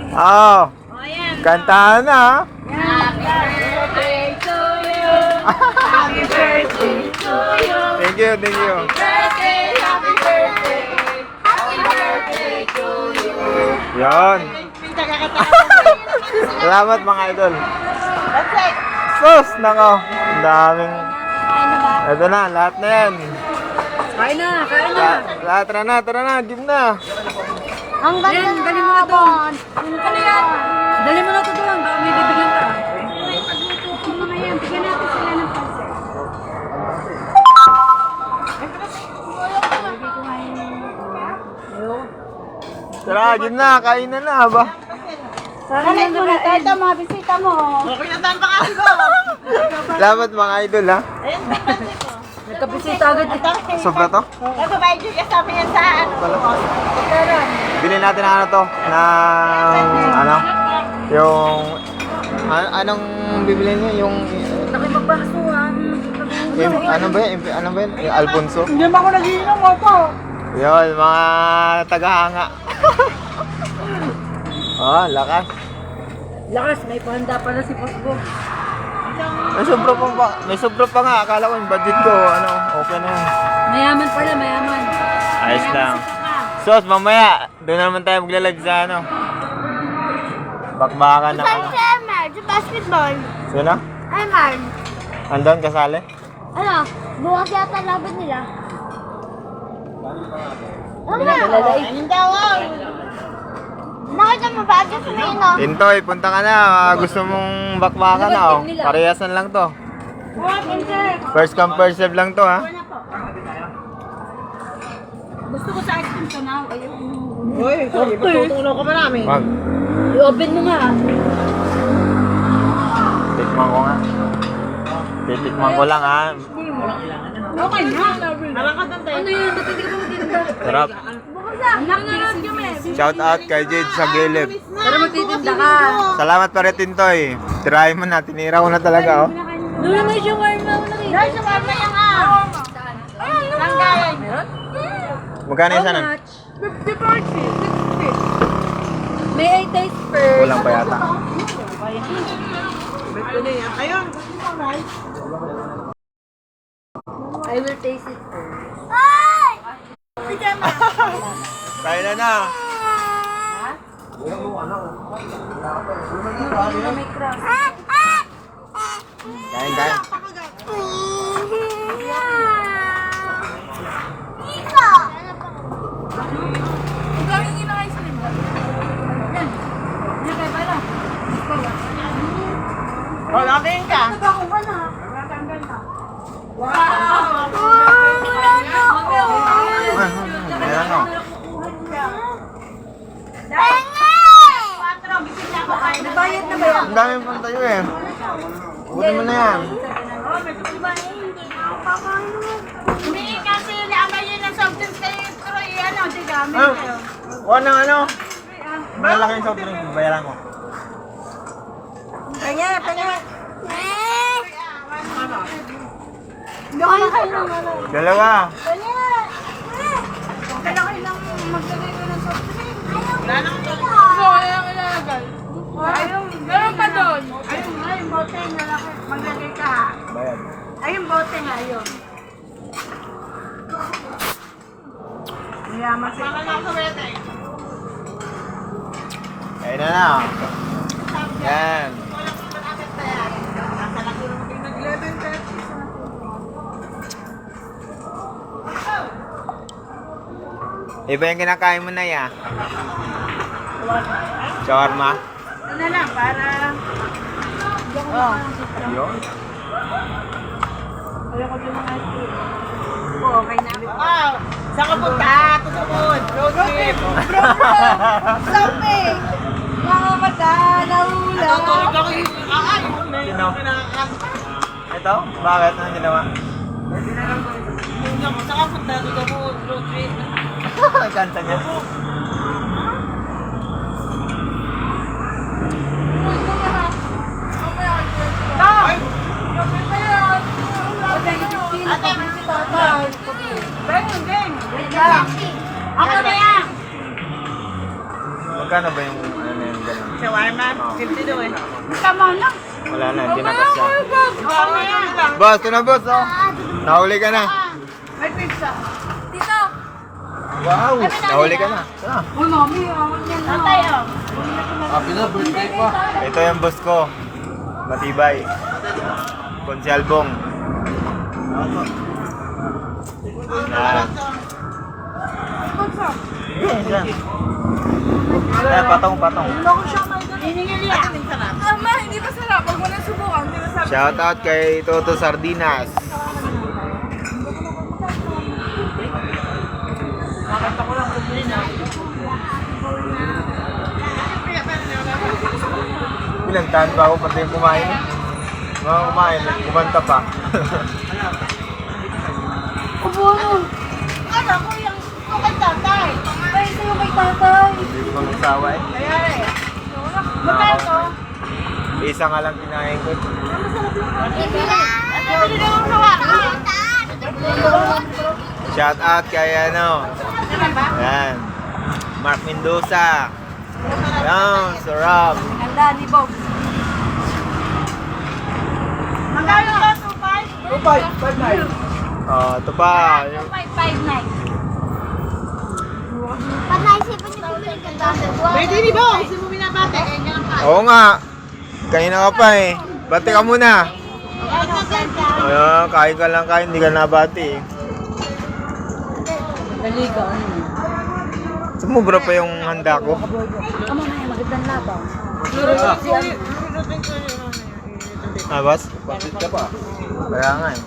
Oh, Ayan. kantahan na. Happy birthday to you. Happy birthday to you. Thank you, thank you. Birthday, happy birthday. Happy birthday to you. Yon. Salamat mga idol. That's it. Sus, nako. Ang daming... Ito na, lahat na yan. Kain na, kain na. Lahat, tara na, give na. Ang ganda Yan, ng dali mo na to. habon. Ano yan? Dali mo na to doon. Baka may bibigyan ka. Mga yan, bigyan natin sila ng pansin. Tara, give na, kain na ba? Balik mo na ito, mga bisita mo. Salamat mga idol ha. Nagkabisita agad. Sobra to? Nagbabayad yung kasama yan sa ano. Bilhin natin na ano to, na ano, yung, anong bibilhin niyo? Yung, Nakipagbasuhan. ano ba yun? Ano ba yun? Yung Alfonso? Hindi ba ako nag-iinom mo to? Yun, mga tagahanga. Oh, lakas. Lakas, may pahanda pala si Posbo. May sobra pa nga. Akala ko yung budget ko, ano, okay na yun. Mayaman pala, mayaman. Ayos lang. Sos, mamaya, doon na naman tayo magla-live sa ano. Bakbakan na ano. Si Marge, basketball. Sino? Ay, Marge. Andon, kasali? Ano? Bukas yata laban nila. Ano? Ayun daw. Nakita mo ba? Diyan sa may ino. Tintoy, punta ka na. Gusto mong bakbakan na, oh. Parehasan lang to. First come, first serve lang to, ha. Gusto ko sa ice cream ka na. Ayun. Uy, tutulong ka pa namin. Wag. I-open mo nga. Tikman ko nga. Titikman ko lang, ha. Okay na. Ano yun? Natiti ka pa magtinda. Sarap. Anak na yun kami. Shout out kay Jade sa gilid. Pero magtitinda ka. Salamat pa rin, Tintoy. Tirahin mo na. Tinira ko na talaga, oh. Doon na may shawarma. Dahil sa mama yung Langgayan. Magkano isa nun? 50 party. 60. May I taste first? Kulang pa yata. Ayun. I will taste it first. Ay! Pijama. Kaya na. May cross. Kain, kain. Ika! Ang galing yun ang ice cream. Yan. Yan kayo pala. Laging ka. Ayan, oh. Nabayad na ba yan? Ang dami pang tayo eh. Buti mo na yan. Hindi kasi naamay yun ang soft drinks kayo. Pero ano, di gamit Ano? kayo. Kuha ng ano? Malaki yung soft drink. Bayaran ko. Panya. Ano kayo ng ano? Dalawa. Panya. Kailangan lang maglagay ko ng soft drink. Wala nang Ayun, meron pa doon. Ayun, bote nga lang. Maglagay ka. Bayad. Ayun, bote nga yun. Yaman siya. Kain na. Yan. Iba yung kinakain mo na ya. Shawarma. Ano na lang, para... Oh. Yun. Ayoko din mga ice okay na. Wow! Saan ka punta? Tutunod! Road trip! Shopping! Mga mata, nahula! Natutulog ako yung... Sino? Ito? Bakit? Anong ginawa? Saan ka punta? Tutunod! Road trip! Ang kanta niya. Ako na yan! Magkano ba yung ano yun? ganun. Shawarma, 52 eh. Tama na. Wala na, hindi na kasya. Oo na yan. Boss, ito na boss, oh. Nahuli ka na. May pizza. Tito. Wow, nahuli ka na. Ah. Uy, mami, awat yan na. Tayo. Happy na, birthday pa. Ito yung boss ko. Matibay. Konsyalbong. Yan. Yan. Eh, patong. Hiningil yan. Ama, hindi pa sarap. Pag mo nang subukan, hindi masarap. Shoutout kay Toto Sardinas. Pinagtahan pa ako pati yung kumain. Mga kumain, kumanta pa. Kubo. Ano ko yung kukay tatay? Ay, ito yung kay tatay. Hindi ko magsawa eh. Kaya eh. Bakit to? Isa nga lang kinain ko. Ano ba din ang shawarma? Shoutout kay ano. Naman ba? Yan. Mark Mendoza. Yan, sarap. Ganda ni Bob. Magkano ba? 2.5? Ito pa. Yung 559. Pwede ni Bo. Kasi mo binabate. Kaya niya lang pa. Oo nga. Kanina ka pa eh. Bati ka muna. Kain ka lang kain, hindi ka nabati eh. Daliga. Sumubra pa yung handa ko. Amo na yung magandang labaw. Ah, boss? Bakit ka pa? Kaya nga eh.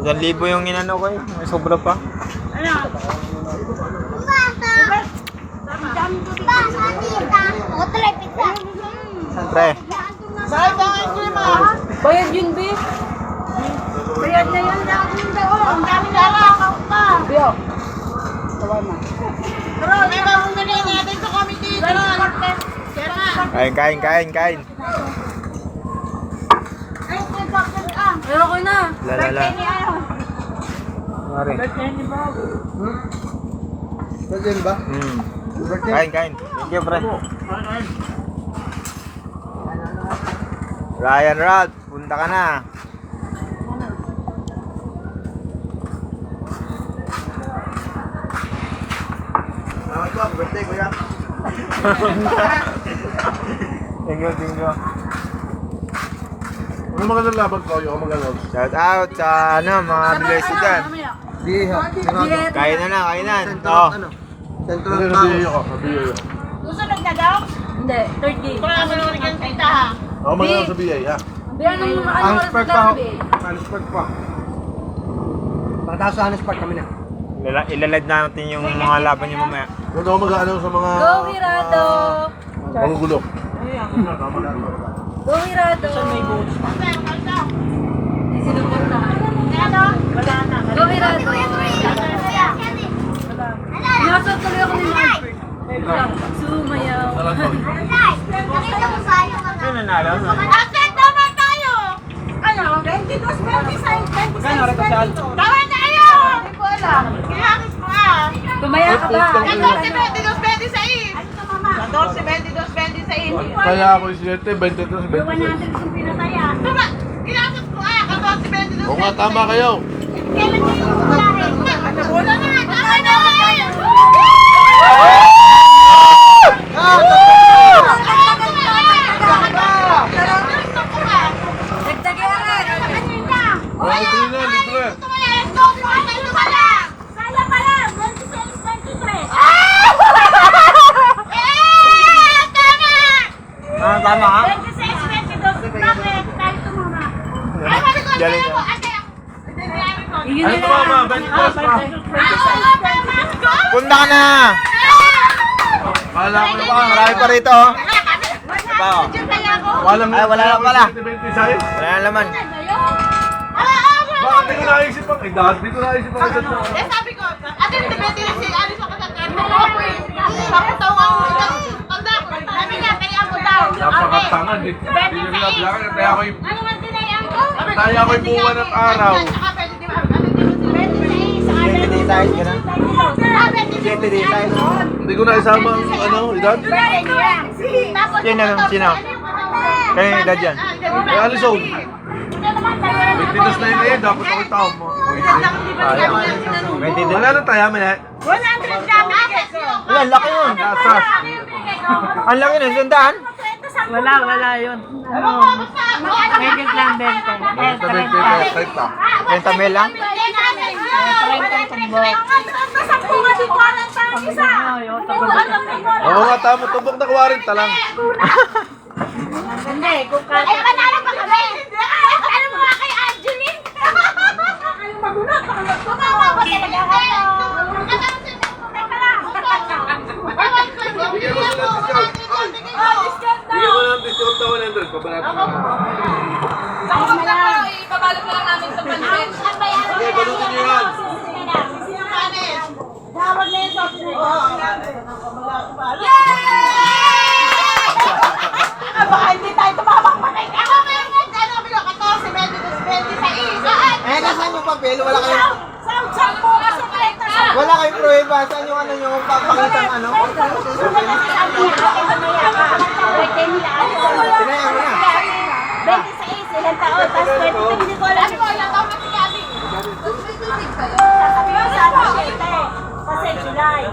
1,000 yung inano ko eh. May sobra pa. Ano? Siyempre. Bakit ang ice mo? Bayad yun, be. Bayad na yun. Ang dami dala. Biyo. Tawar na. Pero may mamumili natin sa committee. Kaya nga. Kain. Ay, may bakit ah. Ayoko na. Lalala. Birthday ni ano? Mari. Birthday ni Bob. Birthday ba? Kain. Thank you, pre. Ryan Rod, punta ka na. Salamat po, birthday kuya. Thank you. Ano magandang laban ko? Yung magandang. Shout out sa mga blessed dyan. Di ha. Kain na. Oh. Central Nabiyo ko. Susunod na daw? Hindi, third game. Kung naman naman kang kita ha. Ako magandang sa BA ha. Biyan ng ano oras Hanspert na pa. gabi. Hanspert pa. Pagkatapos sa Hanspert kami na. Ilalad natin yung mga laban niyo mamaya. Kung ako mag-ano sa mga... Go, Hirado! Magugulo. Go, Hirado! Sinubot na. Wala na. Go, Hirado! Nakasot tuloy ako ni Mark. Sumayaw. Ano nanalo? Absent naman tayo! Ano? 22, 26, 26, 22. Tama tayo! Hindi ko alam. Kinakis mo ah. Tumaya ka ba? 14, 22, 26. 14, 22, 26. Kaya ako yung 7, 23, 22. kung pinataya. Tama! Kinakis mo ah. 14, 22, 26. Oo nga, tama kayo. Kailan kayo uulahin? Wala na! Tama na! Libre. Tama ka? Galing ka. Ano to mama? 22 pa. Punta ka na! Kala ko Pa, marami pa rito oh. Walang... Ay, wala lang pala. 20 size. Wala na laman. Bakit di ko naisip ang... Eh, dahil di ko naisip ang isa to. Sabi ko, ate, depende rin si Alice ako sa kanya. Ako daw ang tanda ko. Sabi niya, kaya ako daw. Napakatanga. Di nyo binablakan. Kaya ako yung... Ano man tinayang ko? Kaya ako yung buwan ng araw. Saka pwede di ba? Ano di ba? 20 days tayo, gano'n? 20 days tayo. Hindi ko na isama ang ano, edad. Tapos Sino? Sino? Kayo yung edad yan? Kaya Alison, 22 na yun eh, dapat ako tao mo. Wala na tayo, may 100 kami. Wala, ang laki yun. Asas. Ang laki nun, sundaan. Wala yun. Medium lang 20. 20 mil lang. Oo nga, tama, tubok na 40 lang. Ay, panalo pa kami. Ano mo nga kay Angeline? Kayong magunot. Tumawa ba talaga ako? Bigyan mo ng discount na 100, pabalatan mo. Ibabalot na lang namin sa pansit. Okay, balutin nyo yan. Tawag na yung soft drink. Baka hindi tayo tumawag pa kayo. Ako ngayon nga, ano, bilo, 14, 22, 26. Eh, nasaan yung papel? Wala kayong... Sampo ka sa kalita. Wala kayong pruweba. Saan yung ano yung papakitang ano? Tinayang mo na. 26, ilang taon, tapos 22, hindi ko alam. Ano ko, ilang taon na si Gabi? Sasabi ko sa akin, kasi July.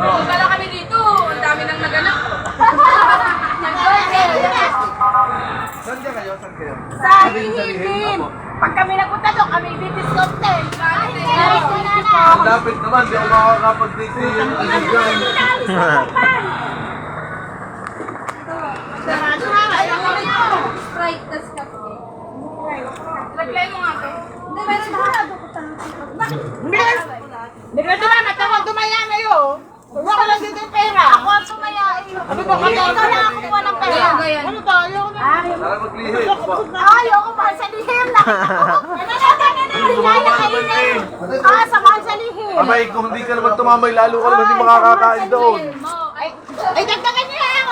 Wala kami dito. Ang dami nang naganap. Saan dyan kayo? Saan kayo? Sa Hihigin. Pag kami nagpunta doon, kami bibiscot din. Ang lapit naman, di ako makakapag-date yung Alison. Sprite, tas kape. Lagay mo nga to. Hindi, meron sigurado ko Hindi ka tumama, tawag tumaya na yun. Huwag ko lang dito yung pera. Ako ang tumaya. Ano ba kasi ikaw lang ako kuha ng pera. Ano to? Ayaw ko na. Tara maglihit. Ayaw ko mahal sa lihim. Sa mahal sa lihim. Abay, kung hindi ka naman tumamay, lalo ka naman hindi makakakain doon. Ay, dagdagan niyo yan.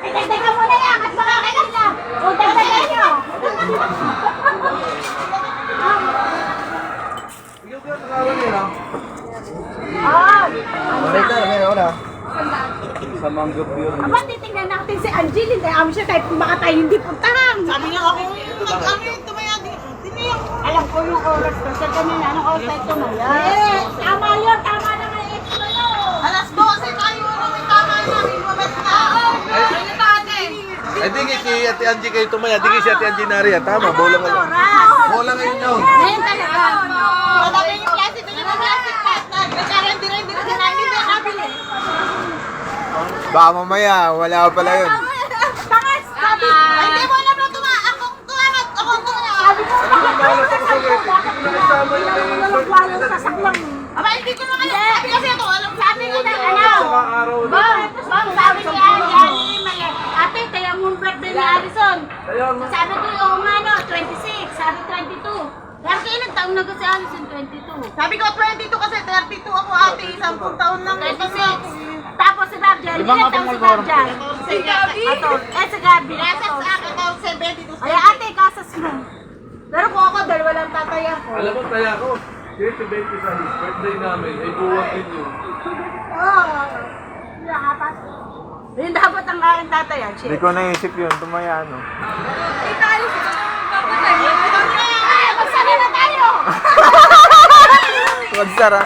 Ay, dagdagan mo na yan at makakain na. O, dagdagan niyo. Bigyan ko yung takawan nila. Wala, wala. Sa manggap yun. Aba, titignan natin si Angeline. Dahil amin siya tayo kung baka tayo hindi puntahan. Sabi niya ako, nag-ano yung tumaya din. Alam ko yung oras ko. Sa kanina, anong oras tayo tumaya? Eh, tama yun. Tama naman yung extra yun. Alas 12 tayo. May tama na. Ibabas na. Ano tate? Ay, di si Ate Angie kayo tumaya. Di si Ate Angie nariya. Tama, bola ngayon. Bola ngayon yun. Ngayon talaga. Madami yung plastic. Ito yung plastic pat. Nagkaroon din rin namin na nabili. Baka mamaya, wala pala yun. Bakit? Sabi, ay, hindi mo alam na akong tumangat. Akong tumangat. Sabi ko, aba, hindi ko naman alam. Sabi kasi ito, alam sabi ko na, ano? Bang, sabi ni Annie, ate, tayo mong birthday ni Alison. Sabi ko, yung ano, 26, sabi 22. Pero ilang taon na kasi Alison, 22. Sabi ko, 22 kasi 32 ako ate, 10 taon lang. 26. Tapos si Babjan, ilang taon si Babjan? Si Gabi. Si Gabi. Kasas ako daw, 72. Ay, ate, kasas mo. Pero kung ako, dalawa lang tatay ako. Alam mo, taya ko. Kasi si Betty sa birthday namin, ay buwag din yun. Oo. Yun dapat ang aking tatay. Hindi ko naisip yun, tumaya ano. Ay, magsara na tayo! Magsara.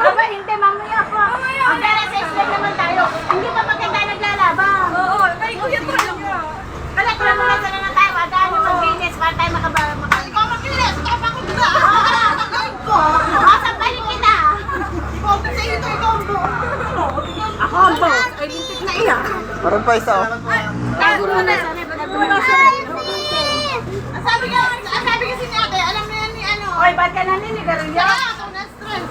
Aba, hindi, mamaya po. Ang pera sa Islam naman tayo. Hindi pa maganda naglalabang. Oo, kay kuya tayo. Kaya ko lang muna sana na tayo. Adaan yung mag-binis para tayo ikaw mag-binis, ikaw mag-binis. Masampalin kita. Ikaw ang sa ito, ikaw ang buo. Ako ang buo. Ay, lintik na iya. Meron pa isa oh. Tago mo na sana. Sabi kasi ni ate, alam mo yan ni ano. Oy, ba't ka naninigarilyo? Ako na-stress.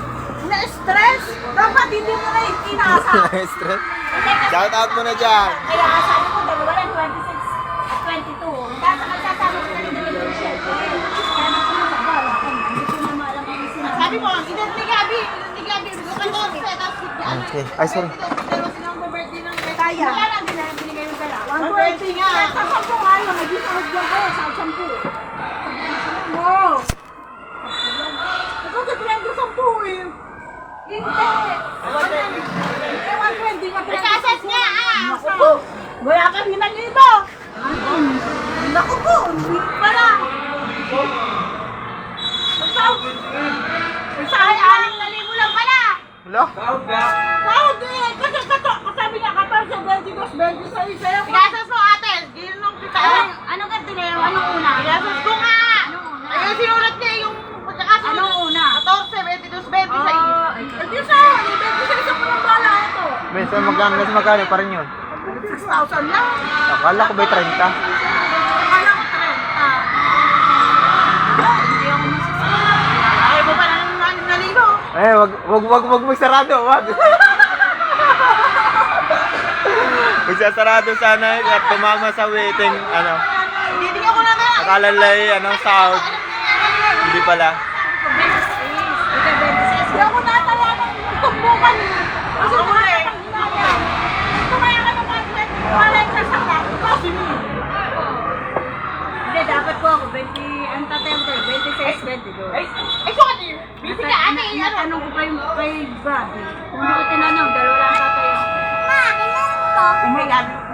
Na-stress? Dapat hindi mo na yung kinasa. Stress. Shout out mo na dyan. Kaya sabi ko, dalawa lang, 26 at 22. Tapos magsasama ko na rin dalawa yung shell. Sabi ko, edad ni Gabi, gusto ka to, tapos Okay. Ay, sorry. dalawa silang birthday ng kaya. Wala lang, binigay yung dala. 120 nga. Sa 10 nga yun, nag-isahod lang kayo sa 10. Wow! Ito, sabihan ko 10 eh. Hindi. 120 ka. May kasas nga ah! Gastos mo ate, ginong kita. Anong ganito na yung anong una? Gastos ko nga! Ayun, sinulat niya yung pagkakasunod. Anong una? 14, 22, 26. Diyos ah! 26 ako ng bala ito. Minsan magkano pa rin yun. 6,000 lang. Akala ko ba'y 30? Akala ko 30. Hindi ako masasabi. Ayaw mo pa nang naligo. Eh, wag magsarado, wag. Magsasarado sana at tumama sa waiting, ano. Hindi ako na na. Akala nila sound. Hindi pala. Hindi ako natawa ng tumbukan. Kasi wala kang ginagawa. Tumaya ka ng content. Wala yung sasaktan. Hindi, dapat po ako. 20, ang tatempo, 26, 22. Ay, sukat yun. Busy ka, ate. Natanong ko pa yung kay Bobby. Kung hindi ko tinanong, dalawa lang tatayo. Ma, ganyan to. Oh my God.